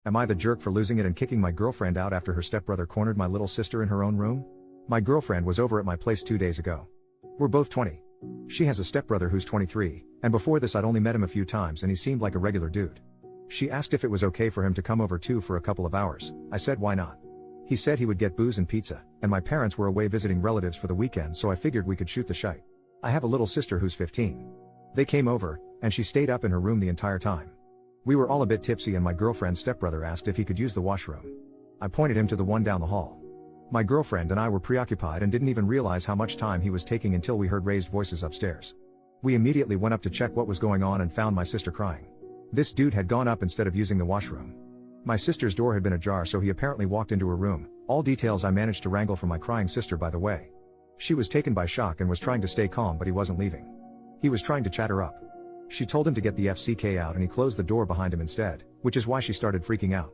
Am I the jerk for losing it and kicking my girlfriend out after her stepbrother cornered my little sister in her own room? My girlfriend was over at my place 2 days ago. We're both 20. She has a stepbrother who's 23, and before this I'd only met him a few times and he seemed like a regular dude. She asked if it was okay for him to come over too for a couple of hours. I said why not. He said he would get booze and pizza, and my parents were away visiting relatives for the weekend, so I figured we could shoot the shite. I have a little sister who's 15. They came over, and she stayed up in her room the entire time. We were all a bit tipsy and my girlfriend's stepbrother asked if he could use the washroom. I pointed him to the one down the hall. My girlfriend and I were preoccupied and didn't even realize how much time he was taking until we heard raised voices upstairs. We immediately went up to check what was going on and found my sister crying. This dude had gone up instead of using the washroom. My sister's door had been ajar, so he apparently walked into her room, all details I managed to wrangle from my crying sister, by the way. She was taken by shock and was trying to stay calm, but he wasn't leaving. He was trying to chat her up. She told him to get the FCK out and he closed the door behind him instead, which is why she started freaking out.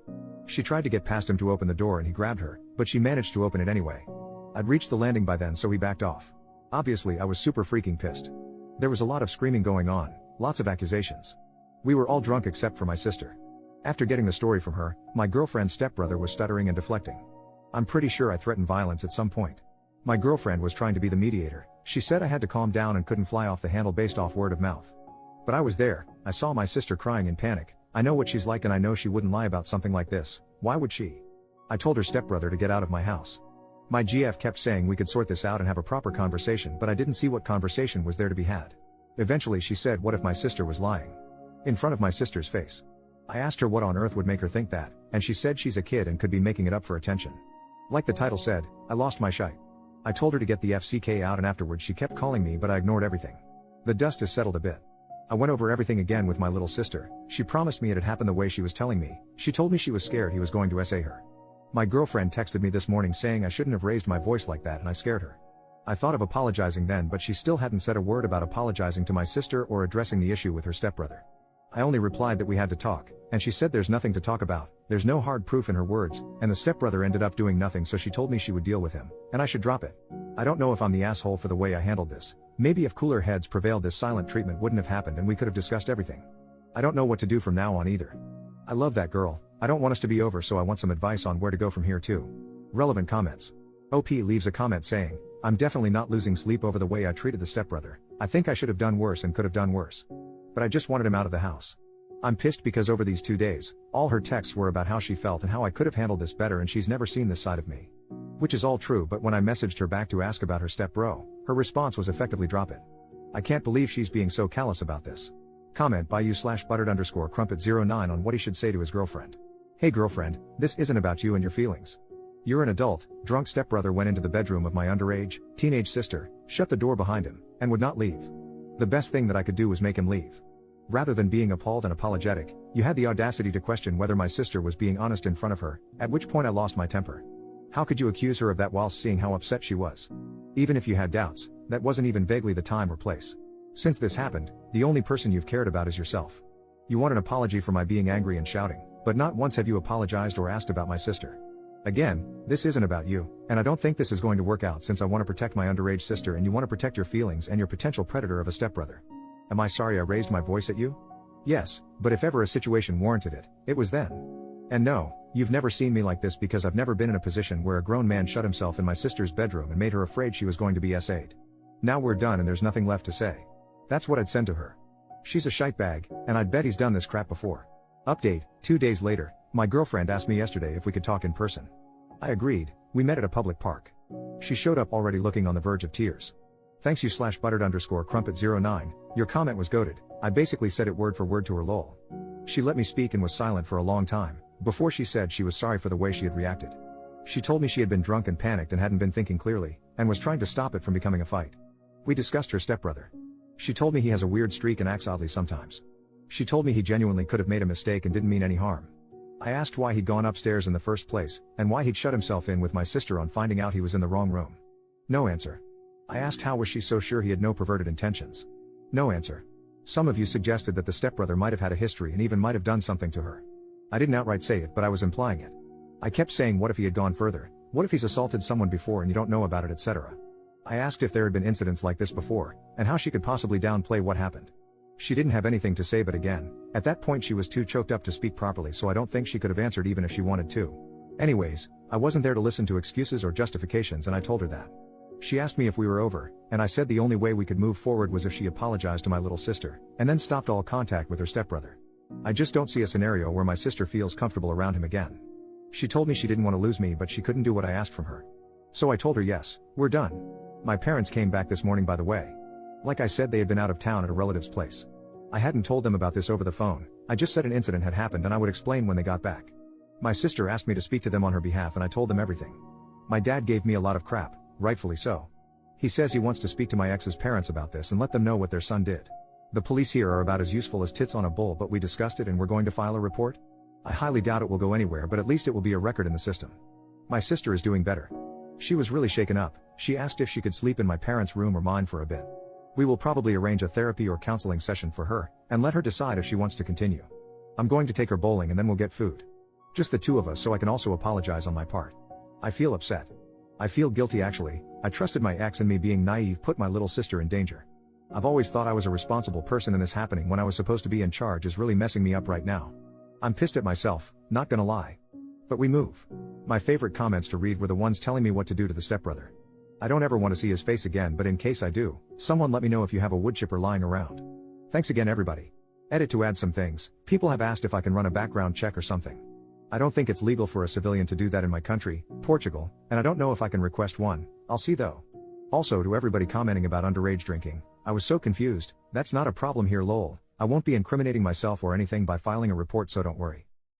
She tried to get past him to open the door and he grabbed her, but she managed to open it anyway. I'd reached the landing by then, so he backed off. Obviously I was super freaking pissed. There was a lot of screaming going on, lots of accusations. We were all drunk except for my sister. After getting the story from her, my girlfriend's stepbrother was stuttering and deflecting. I'm pretty sure I threatened violence at some point. My girlfriend was trying to be the mediator. She said I had to calm down and couldn't fly off the handle based off word of mouth. But I was there, I saw my sister crying in panic. I know what she's like and I know she wouldn't lie about something like this. Why would she? I told her stepbrother to get out of my house. My GF kept saying we could sort this out and have a proper conversation, but I didn't see what conversation was there to be had. Eventually she said, what if my sister was lying? In front of my sister's face. I asked her what on earth would make her think that, and she said she's a kid and could be making it up for attention. Like the title said, I lost my shite. I told her to get the FCK out and afterwards she kept calling me, but I ignored everything. The dust has settled a bit. I went over everything again with my little sister. She promised me it had happened the way she was telling me. She told me she was scared he was going to SA her. My girlfriend texted me this morning saying I shouldn't have raised my voice like that and I scared her. I thought of apologizing then, but she still hadn't said a word about apologizing to my sister or addressing the issue with her stepbrother. I only replied that we had to talk, and she said there's nothing to talk about, there's no hard proof in her words, and the stepbrother ended up doing nothing, so she told me she would deal with him, and I should drop it. I don't know if I'm the asshole for the way I handled this. Maybe if cooler heads prevailed this silent treatment wouldn't have happened and we could have discussed everything. I don't know what to do from now on either. I love that girl. I don't want us to be over, so I want some advice on where to go from here too. Relevant comments. OP leaves a comment saying, I'm definitely not losing sleep over the way I treated the stepbrother. I think I should have done worse and could have done worse. But I just wanted him out of the house. I'm pissed because over these 2 days, all her texts were about how she felt and how I could have handled this better, and she's never seen this side of me. Which is all true, but when I messaged her back to ask about her stepbro, her response was effectively drop it. I can't believe she's being so callous about this. Comment by you/buttered_crumpet09 on what he should say to his girlfriend. Hey girlfriend, this isn't about you and your feelings. You're an adult. Drunk stepbrother went into the bedroom of my underage, teenage sister, shut the door behind him, and would not leave. The best thing that I could do was make him leave. Rather than being appalled and apologetic, you had the audacity to question whether my sister was being honest in front of her, at which point I lost my temper. How could you accuse her of that whilst seeing how upset she was? Even if you had doubts, that wasn't even vaguely the time or place. Since this happened, the only person you've cared about is yourself. You want an apology for my being angry and shouting, but not once have you apologized or asked about my sister. Again, this isn't about you, and I don't think this is going to work out since I want to protect my underage sister and you want to protect your feelings and your potential predator of a stepbrother. Am I sorry I raised my voice at you? Yes, but if ever a situation warranted it, it was then. And no, you've never seen me like this because I've never been in a position where a grown man shut himself in my sister's bedroom and made her afraid she was going to be SA'd. Now we're done and there's nothing left to say. That's what I'd send to her. She's a shitebag, and I'd bet he's done this crap before. Update, 2 days later, my girlfriend asked me yesterday if we could talk in person. I agreed. We met at a public park. She showed up already looking on the verge of tears. Thanks you/buttered_crumpet09, your comment was goated. I basically said it word for word to her lol. She let me speak and was silent for a long time, before she said she was sorry for the way she had reacted. She told me she had been drunk and panicked and hadn't been thinking clearly, and was trying to stop it from becoming a fight. We discussed her stepbrother. She told me he has a weird streak and acts oddly sometimes. She told me he genuinely could have made a mistake and didn't mean any harm. I asked why he'd gone upstairs in the first place, and why he'd shut himself in with my sister on finding out he was in the wrong room. No answer. I asked how was she so sure he had no perverted intentions. No answer. Some of you suggested that the stepbrother might have had a history and even might have done something to her. I didn't outright say it, but I was implying it. I kept saying what if he had gone further, what if he's assaulted someone before and you don't know about it, etc. I asked if there had been incidents like this before, and how she could possibly downplay what happened. She didn't have anything to say, but again, at that point she was too choked up to speak properly, so I don't think she could have answered even if she wanted to. Anyways, I wasn't there to listen to excuses or justifications, and I told her that. She asked me if we were over, and I said the only way we could move forward was if she apologized to my little sister, and then stopped all contact with her stepbrother. I just don't see a scenario where my sister feels comfortable around him again. She told me she didn't want to lose me, but she couldn't do what I asked from her. So I told her yes, we're done. My parents came back this morning, by the way. Like I said, they had been out of town at a relative's place. I hadn't told them about this over the phone, I just said an incident had happened and I would explain when they got back. My sister asked me to speak to them on her behalf and I told them everything. My dad gave me a lot of crap, rightfully so. He says he wants to speak to my ex's parents about this and let them know what their son did. The police here are about as useful as tits on a bull, but we discussed it and we're going to file a report. I highly doubt it will go anywhere, but at least it will be a record in the system. My sister is doing better. She was really shaken up. She asked if she could sleep in my parents' room or mine for a bit. We will probably arrange a therapy or counseling session for her, and let her decide if she wants to continue. I'm going to take her bowling and then we'll get food. Just the two of us, so I can also apologize on my part. I feel upset. I feel guilty actually. I trusted my ex, and me being naive put my little sister in danger. I've always thought I was a responsible person, and this happening when I was supposed to be in charge is really messing me up right now. I'm pissed at myself, not gonna lie. But we move. My favorite comments to read were the ones telling me what to do to the stepbrother. I don't ever want to see his face again, but in case I do, someone let me know if you have a wood chipper lying around. Thanks again everybody. Edit to add some things. People have asked if I can run a background check or something. I don't think it's legal for a civilian to do that in my country, Portugal, and I don't know if I can request one. I'll see though. Also, to everybody commenting about underage drinking, I was so confused. That's not a problem here, lol. I won't be incriminating myself or anything by filing a report, so don't worry.